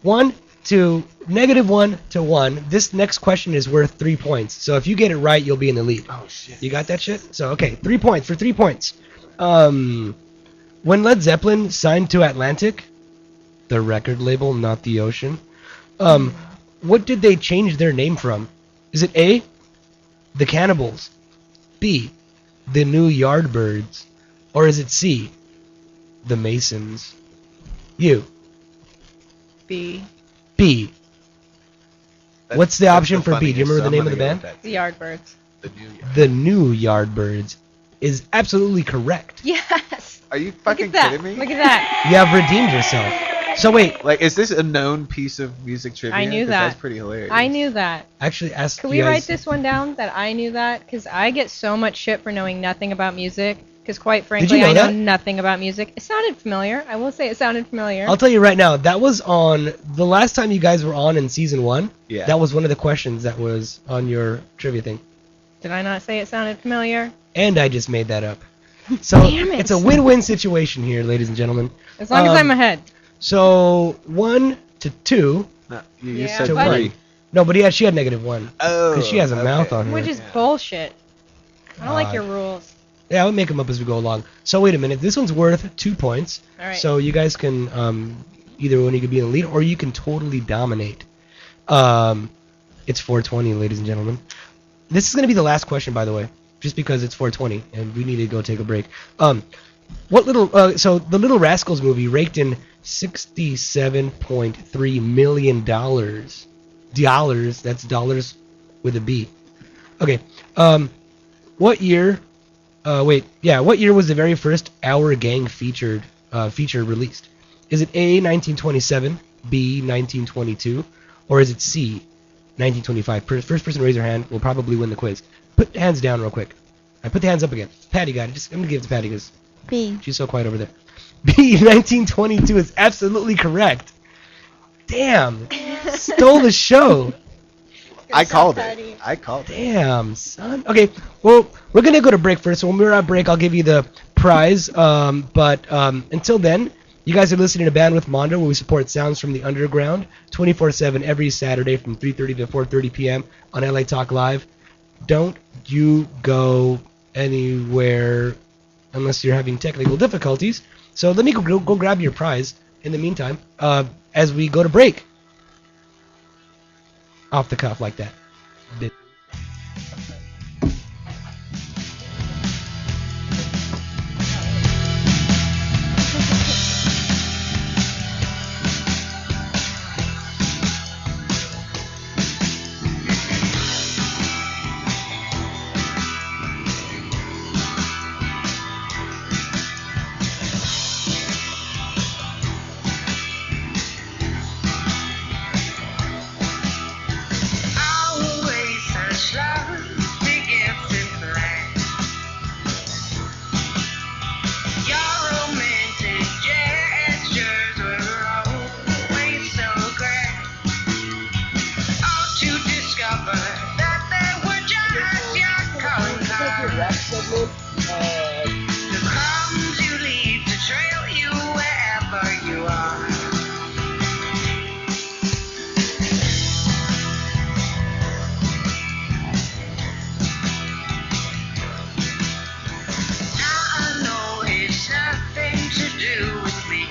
1 to -1 to 1. This next question is worth 3 points. So if you get it right, you'll be in the lead. Oh shit. You got that shit? So okay, 3 points. For 3 points, When Led Zeppelin signed to Atlantic, the record label, not the ocean, what did they change their name from? Is it A, the Cannibals, B, the New Yardbirds, or is it C, the Masons? You. B. B. What's the option for B? Do you remember the name of the band? The Yardbirds. The New Yardbirds is absolutely correct. Yes. Are you fucking Look at that. kidding me? Look at that. You have redeemed yourself. So wait, Like, is this a known piece of music trivia? I knew 'Cause that. That's pretty hilarious. I knew that. actually ask Can you we write guys. this one down that I knew that? Because I get so much shit for knowing nothing about music. Because quite frankly, you know I know that? nothing about music. It sounded familiar. I will say it sounded familiar. I'll tell you right now, that was on the last time you guys were on in season 1. Yeah. That was one of the questions that was on your trivia thing. Did I not say it sounded familiar? And I just made that up. So Damn it. it's a win-win situation here, ladies and gentlemen. As long as I'm ahead. So 1 to 2 No, you Yeah, said but- 3. No, but yeah, she had -1. Oh. Because she has a okay. mouth on her. Which is bullshit. I don't like God. your rules. Yeah, I'll make them up as we go along. So wait a minute. This one's worth 2 points. All right. So you guys can either one you could be in the lead or you can totally dominate. It's 4:20, ladies and gentlemen. This is going to be the last question, by the way, just because it's 4:20 and we need to go take a break. So the Little Rascals movie raked in $67.3 million. Dollars. That's dollars with a B. Okay. What year? What year was the very first Our Gang feature released? Is it A, 1927, B, 1922, or is it C, 1925? First person to raise their hand will probably win the quiz. Put hands down real quick. I put the hands up again. Patty got it. I'm gonna give it to Patty because B. she's so quiet over there. B, 1922 is absolutely correct. Damn, stole the show. I called it. Damn, son. Okay, well, we're going to go to break first. So when we're at break, I'll give you the prize. But until then, you guys are listening to BandWidth Mondo, where we support sounds from the underground 24/7 every Saturday from 3:30 to 4:30 p.m. on LA Talk Live. Don't you go anywhere unless you're having technical difficulties. So let me go grab your prize in the meantime as we go to break. Off the cuff like that. Always such love begins in black. Your romantic gestures were always so grand. All to discover that they were just your colors. The crumbs you leave to trail you wherever you are. Now I know it's nothing to do with me.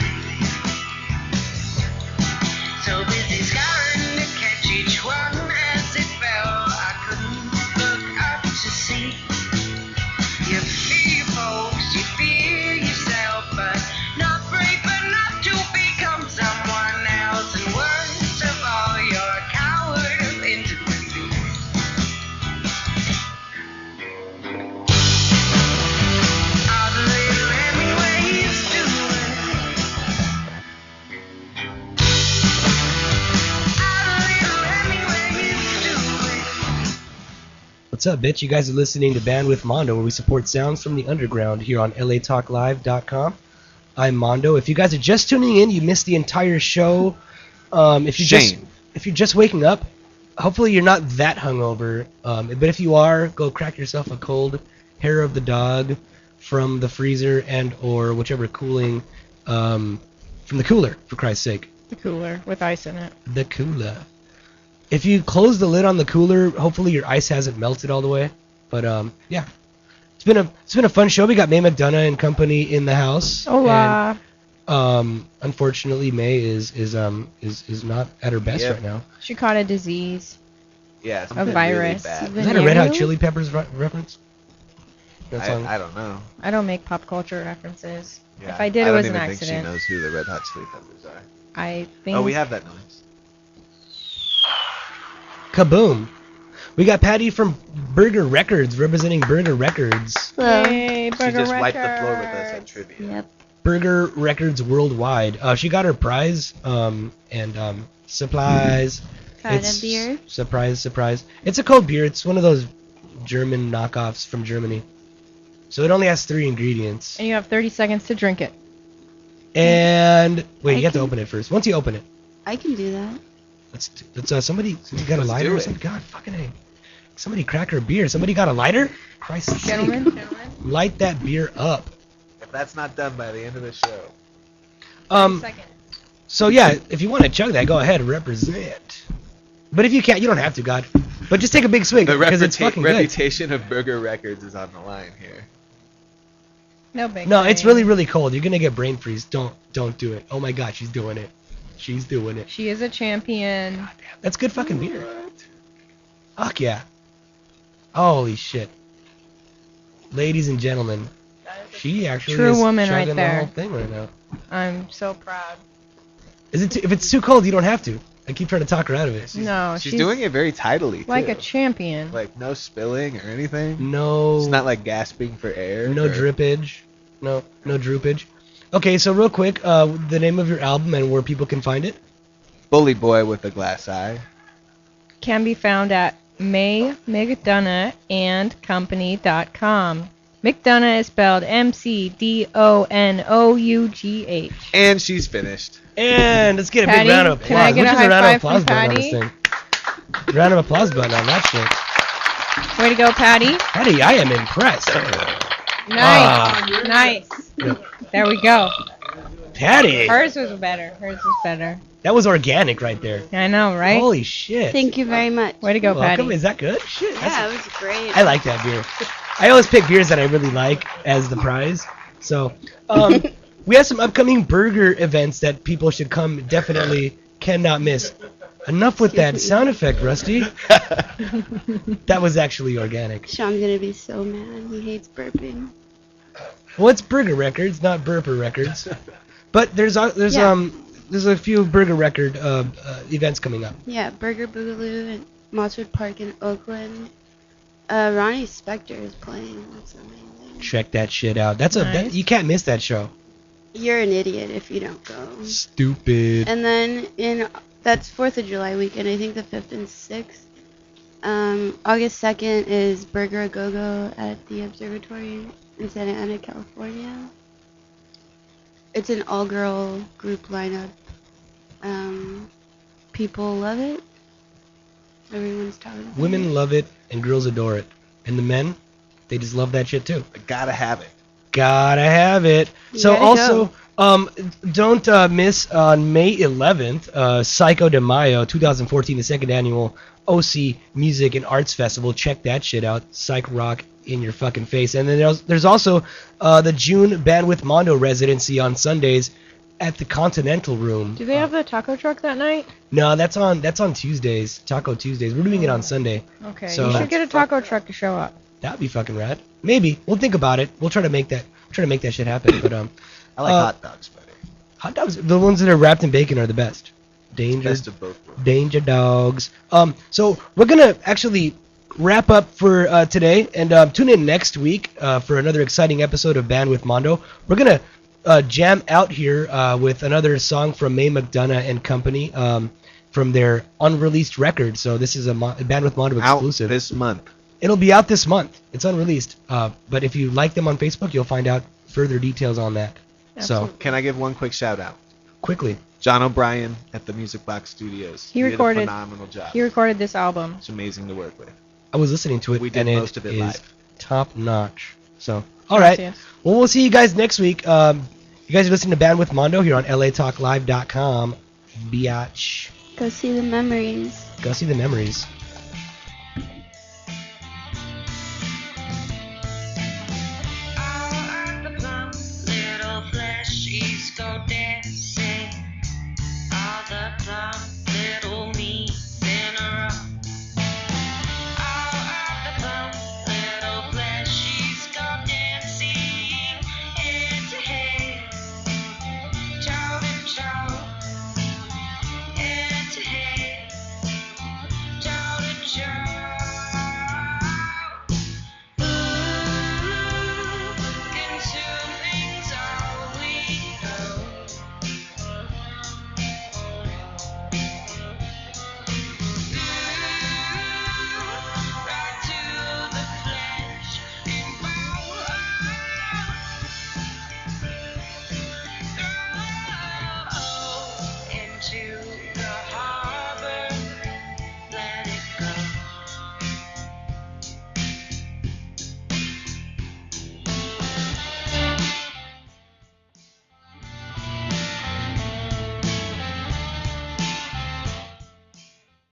So busy scouring to catch each one as it fell. I couldn't look up to see. You fear folks, you fear yourself, but not brave enough to become someone else. And worst of all, you're a coward of intimacy. All the little Hemingways do it. All the little Hemingways do it. What's up, bitch? You guys are listening to BandWidth Mondo, where we support sounds from the underground here on latalklive.com. I'm Mondo. If you guys are just tuning in, you missed the entire show. If you're just waking up, hopefully you're not that hungover. But if you are, go crack yourself a cold hair of the dog from the freezer and or whichever cooling from the cooler, for Christ's sake. The cooler with ice in it. The cooler. If you close the lid on the cooler, hopefully your ice hasn't melted all the way. But yeah, it's It's been a fun show. We got May McDonough and company in the house. Hola. And, unfortunately, May is not at her best right now. She caught a disease. Yeah, a virus. Really bad. Is that a Red Hot Chili Peppers reference? I don't know. I don't make pop culture references. Yeah, If I did, it was an I don't accident. even think she knows who the Red Hot Chili Peppers are. I think. Oh, we have that noise. Kaboom! We got Patty from Burger Records representing Burger Records. Yay, She Burger just wiped the floor with Records. us at trivia. Yep. Burger Records Worldwide. She got her prize and supplies. Got a beer. Surprise. It's a cold beer. It's one of those German knockoffs from Germany. So it only has 3 ingredients. And you have 30 seconds to drink it. And wait, you have to open it first. Once you open it, I can do that. let's somebody got a lighter do or it. something? God fucking A. Somebody crack her beer. Somebody got a lighter? Christ. Gentlemen. Light that beer up. If that's not done by the end of the show. 30 seconds. So yeah, if you want to chug that, go ahead, represent. But if you can't, you don't have to, God. But just take a big swig The because it's fucking good. reputation of Burger Records is on the line here. No big No, thing. it's really, really cold. You're gonna get brain freeze. Don't do it. Oh my God, she's doing it. She's doing it. She is a champion. That's good fucking beer. Fuck yeah. Holy shit. Ladies and gentlemen, she actually True is woman right chugging there. the whole thing right now. I'm so proud. If it's too cold, you don't have to. I keep trying to talk her out of it. No, She's doing it very tidily, like too. a champion. Like, no spilling or anything. No. It's not like gasping for air. No drippage. No droopage. Okay, so real quick, the name of your album and where people can find it. Bully Boy with a Glass Eye. Can be found at maymcdonoughandcompany.com. McDonough is spelled McDonough. And she's finished. And let's get a Patty, big round of applause. can I get a Which is high round of five applause from button on this Patty? thing. Round of applause button on that shit. Way to go, Patty. Patty, I am impressed. Nice. There we go. Patty. Hers was better. That was organic right there. I know, right? Holy shit. Thank you very much. Way to go, You're welcome. Patty. Is that good? Shit. Yeah, it was great. I like that beer. I always pick beers that I really like as the prize. So, we have some upcoming burger events that people should come definitely cannot miss. Enough with that sound effect, Rusty. That was actually organic. Sean's gonna be so mad. He hates burping. Well, it's Burger Records, not Burper Records. But there's a few Burger Record events coming up. Yeah, Burger Boogaloo at Mosswood Park in Oakland. Ronnie Spector is playing. That's amazing. Check that shit out. Nice. You can't miss that show. You're an idiot if you don't go. Stupid. And then that's 4th of July weekend. I think the 5th and 6th. August 2nd is Burger A Go-Go at the Observatory in Santa Ana, California. It's an all-girl group lineup. People love it. Everyone's talking about Women it. love it and girls adore it. And the men, they just love that shit too. I gotta have it. Gotta have it. You So gotta also, don't miss on May 11th, Psycho de Mayo 2014, the second annual OC Music and Arts Festival. Check that shit out. Psych rock in your fucking face. And then there's also the June BandWidth Mondo residency on Sundays at the Continental Room. Do they have the taco truck that night? No, that's on Tuesdays, Taco Tuesdays. We're doing it on Sunday. Okay, So- you should get a taco truck to show up. That'd be fucking rad. Maybe we'll think about it. We'll try to make that shit happen. But I like hot dogs better. hot dogs, the ones that are wrapped in bacon are the best. Best of both worlds. Danger dogs. So we're gonna actually wrap up for today, and tune in next week for another exciting episode of BandWidth Mondo. We're gonna jam out here with another song from May McDonough and company from their unreleased record. So this is a BandWidth Mondo exclusive. Out this month. It'll be out this month. It's unreleased. But if you like them on Facebook, you'll find out further details on that. So Can I give one quick shout out? quickly. John O'Brien at the Music Box Studios. He did recorded. a phenomenal job. He recorded this album. It's amazing to work with. I was listening to it, We did and most of it is live. top notch. So, all right. Yes. Well, we'll see you guys next week. You guys are listening to BandWidth Mondo here on LATalkLive.com. Biatch. Go see the memories. Go see the memories.